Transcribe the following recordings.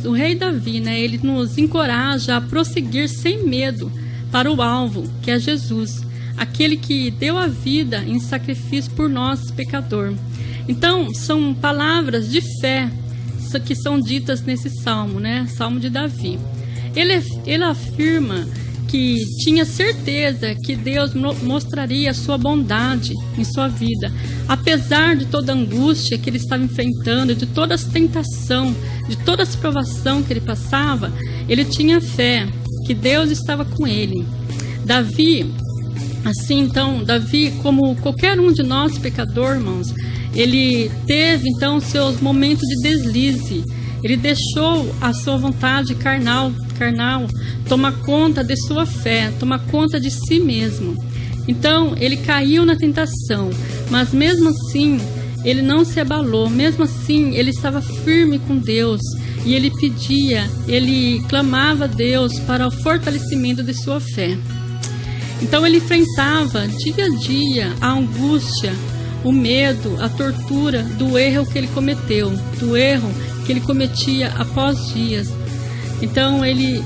o rei Davi, né, ele nos encoraja a prosseguir sem medo para o alvo, que é Jesus, aquele que deu a vida em sacrifício por nós, pecador. Então, são palavras de fé que são ditas nesse salmo, né? Salmo de Davi. Ele afirma que tinha certeza que Deus mostraria a sua bondade em sua vida. Apesar de toda a angústia que ele estava enfrentando, de toda a tentação, de toda a provação que ele passava, ele tinha fé que Deus estava com ele. Davi, como qualquer um de nós, pecador, irmãos, ele teve então seus momentos de deslize. Ele deixou a sua vontade carnal tomar conta de sua fé, tomar conta de si mesmo. Então ele caiu na tentação, mas mesmo assim ele não se abalou. Mesmo assim ele estava firme com Deus e ele clamava a Deus para o fortalecimento de sua fé. Então ele enfrentava dia a dia a angústia, o medo, a tortura do erro que ele cometeu, do erro que ele cometia após dias. Então ele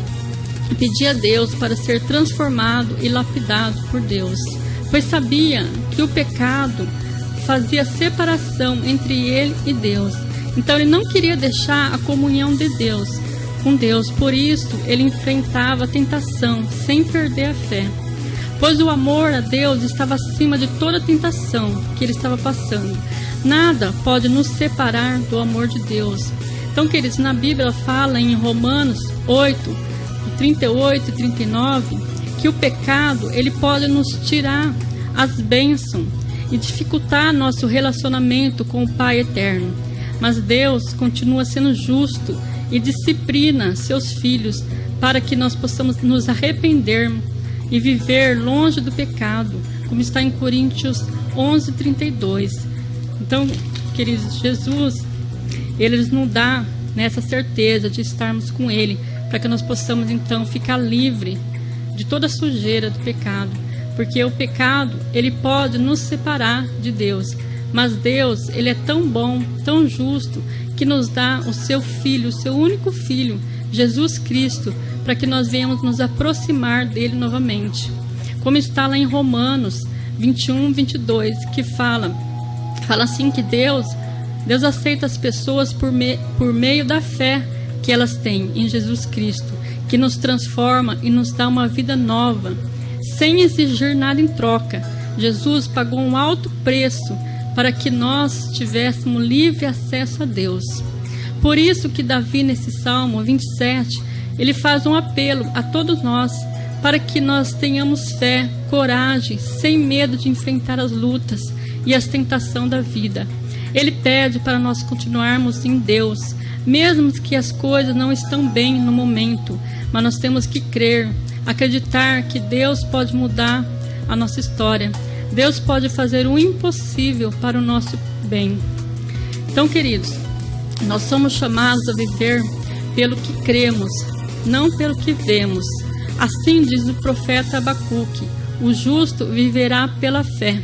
pedia a Deus para ser transformado e lapidado por Deus, pois sabia que o pecado fazia separação entre ele e Deus. Então ele não queria deixar a comunhão de Deus com Deus, por isso ele enfrentava a tentação sem perder a fé, pois o amor a Deus estava acima de toda a tentação que ele estava passando. Nada pode nos separar do amor de Deus. Então, queridos, na Bíblia fala em Romanos 8, 38 e 39, que o pecado, ele pode nos tirar as bênçãos e dificultar nosso relacionamento com o Pai Eterno. Mas Deus continua sendo justo e disciplina seus filhos para que nós possamos nos arrepender e viver longe do pecado, como está em Coríntios 11, 32. Então, queridos, Jesus, ele nos dá nessa certeza de estarmos com ele, para que nós possamos então ficar livre de toda a sujeira do pecado, porque o pecado, ele pode nos separar de Deus, mas Deus, ele é tão bom, tão justo, que nos dá o seu Filho, o seu único Filho, Jesus Cristo, para que nós venhamos nos aproximar dele novamente. Como está lá em Romanos 21, 22, que fala assim que Deus aceita as pessoas por meio da fé que elas têm em Jesus Cristo, que nos transforma e nos dá uma vida nova, sem exigir nada em troca. Jesus pagou um alto preço para que nós tivéssemos livre acesso a Deus. Por isso que Davi, nesse Salmo 27, ele faz um apelo a todos nós, para que nós tenhamos fé, coragem, sem medo de enfrentar as lutas e as tentações da vida. Ele pede para nós continuarmos em Deus, mesmo que as coisas não estão bem no momento, mas nós temos que crer, acreditar que Deus pode mudar a nossa história. Deus pode fazer o impossível para o nosso bem. Então, queridos, nós somos chamados a viver pelo que cremos, não pelo que vemos. Assim diz o profeta Abacuque: o justo viverá pela fé.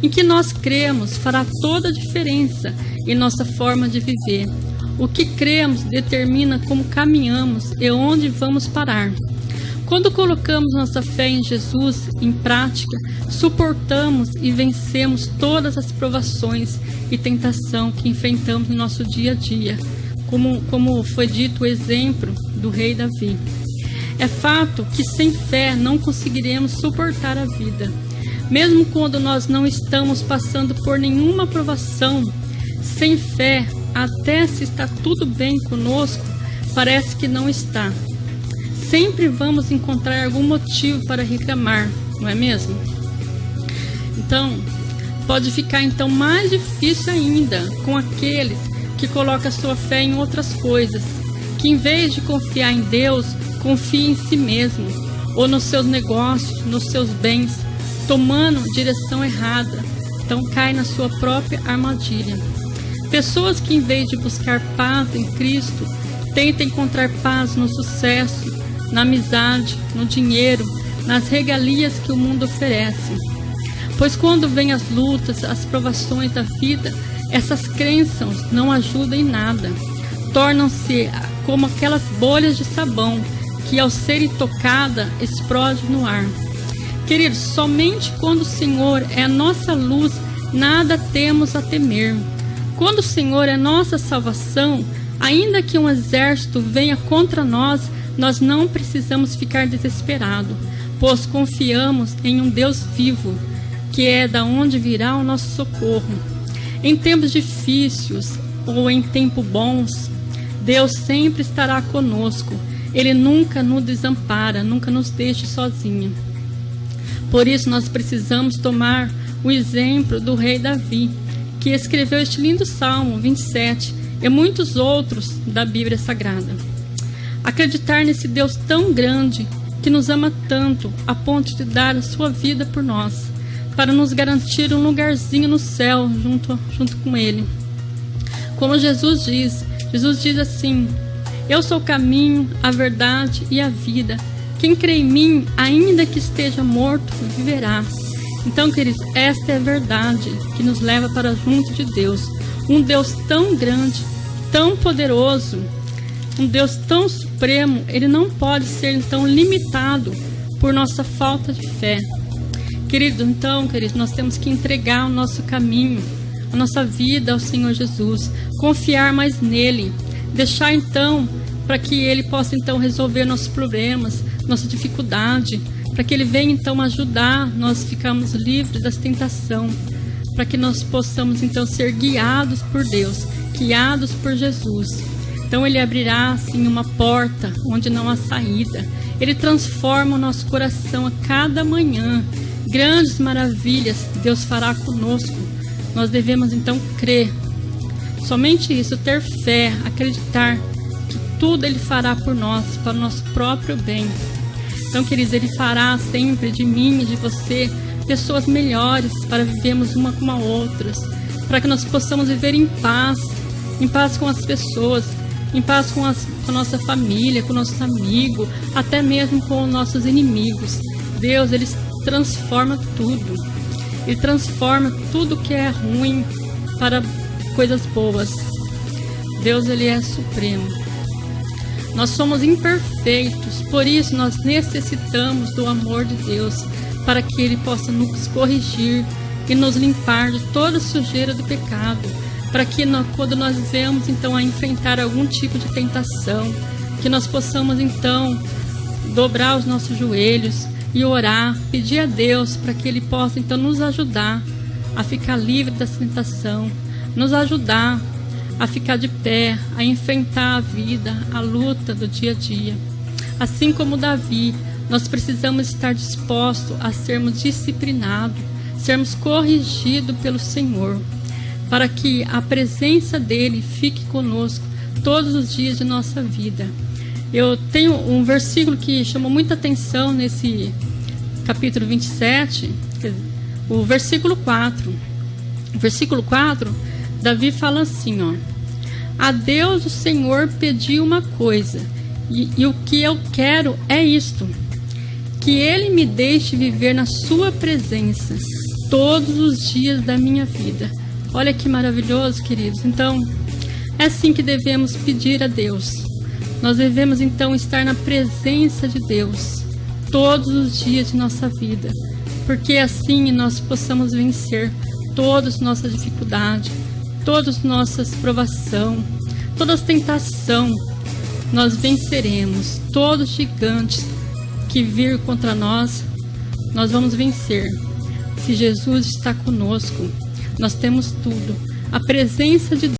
Em que nós cremos fará toda a diferença em nossa forma de viver. O que cremos determina como caminhamos e onde vamos parar. Quando colocamos nossa fé em Jesus em prática, suportamos e vencemos todas as provações e tentação que enfrentamos no nosso dia a dia, como foi dito o exemplo do rei Davi. É fato que sem fé não conseguiremos suportar a vida. Mesmo quando nós não estamos passando por nenhuma provação, sem fé, até se está tudo bem conosco, parece que não está. Sempre vamos encontrar algum motivo para reclamar, não é mesmo? Então, pode ficar então mais difícil ainda com aqueles que colocam a sua fé em outras coisas, que em vez de confiar em Deus, confia em si mesmo, ou nos seus negócios, nos seus bens, tomando direção errada, então cai na sua própria armadilha. Pessoas que em vez de buscar paz em Cristo, tentam encontrar paz no sucesso, na amizade, no dinheiro, nas regalias que o mundo oferece. Pois quando vêm as lutas, as provações da vida, essas crenças não ajudam em nada. Tornam-se como aquelas bolhas de sabão que, ao serem tocadas, explodem no ar. Queridos, somente quando o Senhor é a nossa luz, nada temos a temer. Quando o Senhor é nossa salvação, ainda que um exército venha contra nós, nós não precisamos ficar desesperados, pois confiamos em um Deus vivo, que é da onde virá o nosso socorro. Em tempos difíceis ou em tempos bons, Deus sempre estará conosco. Ele nunca nos desampara, nunca nos deixa sozinhos. Por isso nós precisamos tomar o exemplo do rei Davi, que escreveu este lindo Salmo 27 e muitos outros da Bíblia Sagrada. Acreditar nesse Deus tão grande, que nos ama tanto, a ponto de dar a sua vida por nós, para nos garantir um lugarzinho no céu junto com Ele. Como Jesus diz assim: eu sou o caminho, a verdade e a vida. Quem crê em mim, ainda que esteja morto, viverá. Então, queridos, esta é a verdade que nos leva para junto de Deus. Um Deus tão grande, tão poderoso, um Deus tão supremo, Ele não pode ser, então, limitado por nossa falta de fé. Queridos, nós temos que entregar o nosso caminho, a nossa vida ao Senhor Jesus, confiar mais nele, deixar, então, para que Ele possa, então, resolver nossos problemas, nossa dificuldade, para que Ele venha, então, ajudar nós ficarmos livres das tentações, para que nós possamos, então, ser guiados por Deus, guiados por Jesus. Então, Ele abrirá, assim, uma porta onde não há saída. Ele transforma o nosso coração a cada manhã. Grandes maravilhas Deus fará conosco. Nós devemos, então, crer. Somente isso, ter fé, acreditar que tudo Ele fará por nós, para o nosso próprio bem. Então, queridos, Ele fará sempre de mim e de você pessoas melhores para vivermos uma com a outra, para que nós possamos viver em paz com as pessoas, em paz com a nossa família, com nossos amigos, até mesmo com os nossos inimigos. Deus, Ele transforma tudo. Ele transforma tudo que é ruim para coisas boas. Deus, Ele é supremo. Nós somos imperfeitos, por isso nós necessitamos do amor de Deus, para que Ele possa nos corrigir e nos limpar de toda sujeira do pecado, para que quando nós vemos, então, a enfrentar algum tipo de tentação, que nós possamos, então, dobrar os nossos joelhos e orar, pedir a Deus para que Ele possa, então, nos ajudar a ficar livre dessa tentação, nos ajudar a ficar de pé, a enfrentar a vida, a luta do dia a dia. Assim como Davi, nós precisamos estar dispostos a sermos disciplinados, sermos corrigidos pelo Senhor, para que a presença dEle fique conosco todos os dias de nossa vida. Eu tenho um versículo que chamou muita atenção nesse capítulo 27, o versículo 4. O versículo 4, Davi fala assim, ó: a Deus o Senhor pediu uma coisa, e o que eu quero é isto, que Ele me deixe viver na sua presença todos os dias da minha vida. Olha que maravilhoso, queridos. Então, é assim que devemos pedir a Deus. Nós devemos, então, estar na presença de Deus todos os dias de nossa vida, porque assim nós possamos vencer todas as nossas dificuldades, todas as nossas provações, todas as tentações. Nós venceremos todos os gigantes que vir contra nós. Nós vamos vencer. Se Jesus está conosco, nós temos tudo. A presença de Deus